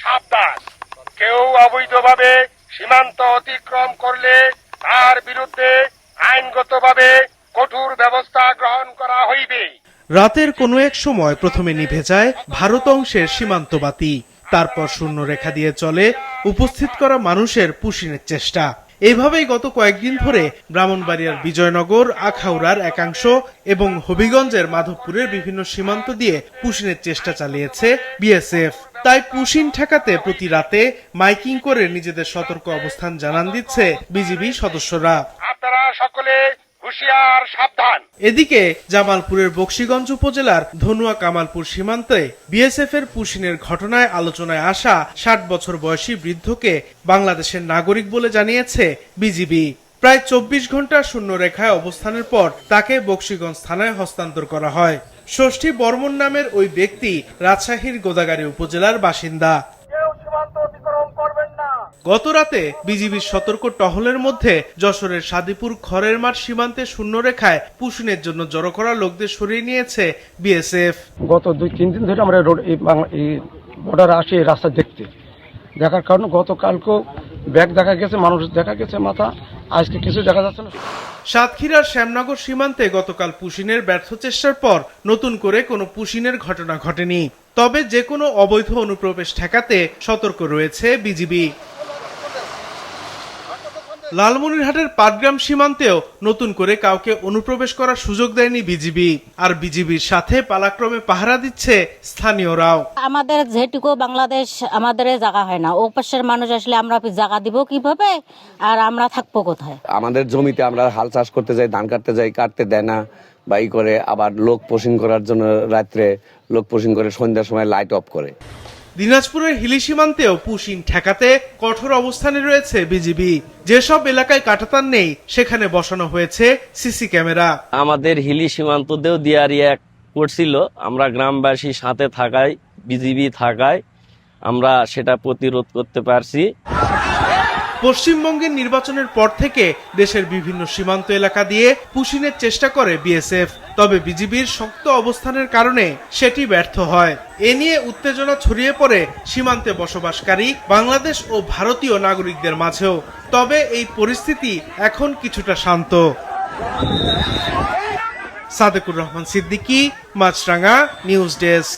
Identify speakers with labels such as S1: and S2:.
S1: সাবধান, কেউ অবৈধভাবে সীমান্ত অতিক্রম করলে তার বিরুদ্ধে আইনগতভাবে কঠোর ব্যবস্থা গ্রহণ করা হইবে।
S2: রাতের কোনো এক সময় প্রথমে নিভে যায় ভারত অংশের সীমান্ত বাতি, তারপর শূন্য রেখা দিয়ে চলে উপস্থিত করা মানুষের পুশিনের চেষ্টা। এইভাবেই গত কয়েকদিন ধরে ব্রাহ্মণবাড়িয়ার বিজয়নগর, আখাউড়ার একাংশ এবং হবিগঞ্জের মাধবপুরের বিভিন্ন সীমান্ত দিয়ে পুশিনের চেষ্টা চালিয়েছে বিএসএফ। তাই পুশিন ঠেকাতে প্রতি রাতে মাইকিং করে নিজেদের সতর্ক অবস্থান জানান দিচ্ছে বিজিবি সদস্যরা।
S1: আপনারা সকলে হুঁশিয়ার, সাবধান।
S2: এদিকে জামালপুরের বকশীগঞ্জ উপজেলার ধনুয়া কামালপুর সীমান্তে বিএসএফ এর পুশিনের ঘটনায় আলোচনায় আসা ৬০ বছর বয়সী বৃদ্ধকে বাংলাদেশের নাগরিক বলে জানিয়েছে বিজিবি। প্রায় ২৪ ঘন্টা শূন্য রেখায় অবস্থানের পর তাকে বকশীগঞ্জ থানায় হস্তান্তর করা হয়। ষষ্ঠী বর্মন নামের ওই ব্যক্তি রাজশাহীর গোদাগাড়ী উপজেলার বাসিন্দা। গত রাতে বিজিবির সতর্ক টহলের মধ্যে যশোরের সাদিপুর খড়ের মাঠ সীমান্তে শূন্য রেখায় পুশিনের জন্য জড়ো করা লোকদের সরিয়ে নিয়েছে বিএসএফ।
S3: গত ২-৩ দিন ধরে আমরা এই বর্ডারে আসি এই রাস্তা দেখার কারণে গতকালকেও ব্যাগ দেখা গেছে, মানুষ দেখা গেছে মাথা, আজকে কিছু দেখা যাচ্ছে না।
S2: সাতক্ষীরার শ্যামনগর সীমান্তে গতকাল পুশিনের ব্যর্থ চেষ্টার পর নতুন করে কোনো পুশিনের ঘটনা ঘটেনি। তবে যে কোনো অবৈধ অনুপ্রবেশ ঠেকাতে সতর্ক রয়েছে বিজিবি। লালমনিরহাটের পাটগ্রাম সীমান্তেও নতুন করে কাউকে অনুপ্রবেশ করার সুযোগ দেয়নি বিজিবি, আর বিজিবির সাথে পালাক্রমে পাহারা দিচ্ছে স্থানীয়রাও।
S4: আমাদের যেটুকু বাংলাদেশ আমাদের জায়গা হয় না, ও পাশের মানুষ আসলে আমরা জায়গা দিব কিভাবে, আর আমরা থাকবো কোথায়?
S5: আমাদের জমিতে আমরা হাল চাষ করতে যাই, ধান কাটতে যাই, কাটতে দেয় না বা করে, আবার লোক পোষণ করার জন্য রাত্রে লোক পোষণ করে, সন্ধ্যার সময় লাইট অফ করে।
S2: দিনাজপুরের হিলি সীমান্তেও পুশিন ঠেকাতে কঠোর অবস্থানে রয়েছে বিজিবি। যেসব এলাকায় কাঁটাতার নেই সেখানে বসানো হয়েছে সিসি ক্যামেরা।
S6: আমাদের হিলি সীমান্ত দিয়েও দিয়ারিয়া করছিল, আমরা গ্রামবাসী সাথে থাকায়, বিজিবি থাকায় আমরা সেটা প্রতিরোধ করতে পারছি।
S2: পশ্চিমবঙ্গের নির্বাচনের পর থেকে দেশের বিভিন্ন সীমান্ত এলাকা দিয়ে পুশিনের চেষ্টা করে বিএসএফ, তবে বিজিবির শক্ত অবস্থানের কারণে সেটি ব্যর্থ হয়। এ নিয়ে উত্তেজনা ছড়িয়ে পড়ে সীমান্তে বসবাসকারী বাংলাদেশ ও ভারতীয় নাগরিকদের মাঝেও। তবে এই পরিস্থিতি এখন কিছুটা শান্ত। সাদেকুর রহমান সিদ্দিকী, মাছরাঙ্গা, নিউজ ডেস্ক।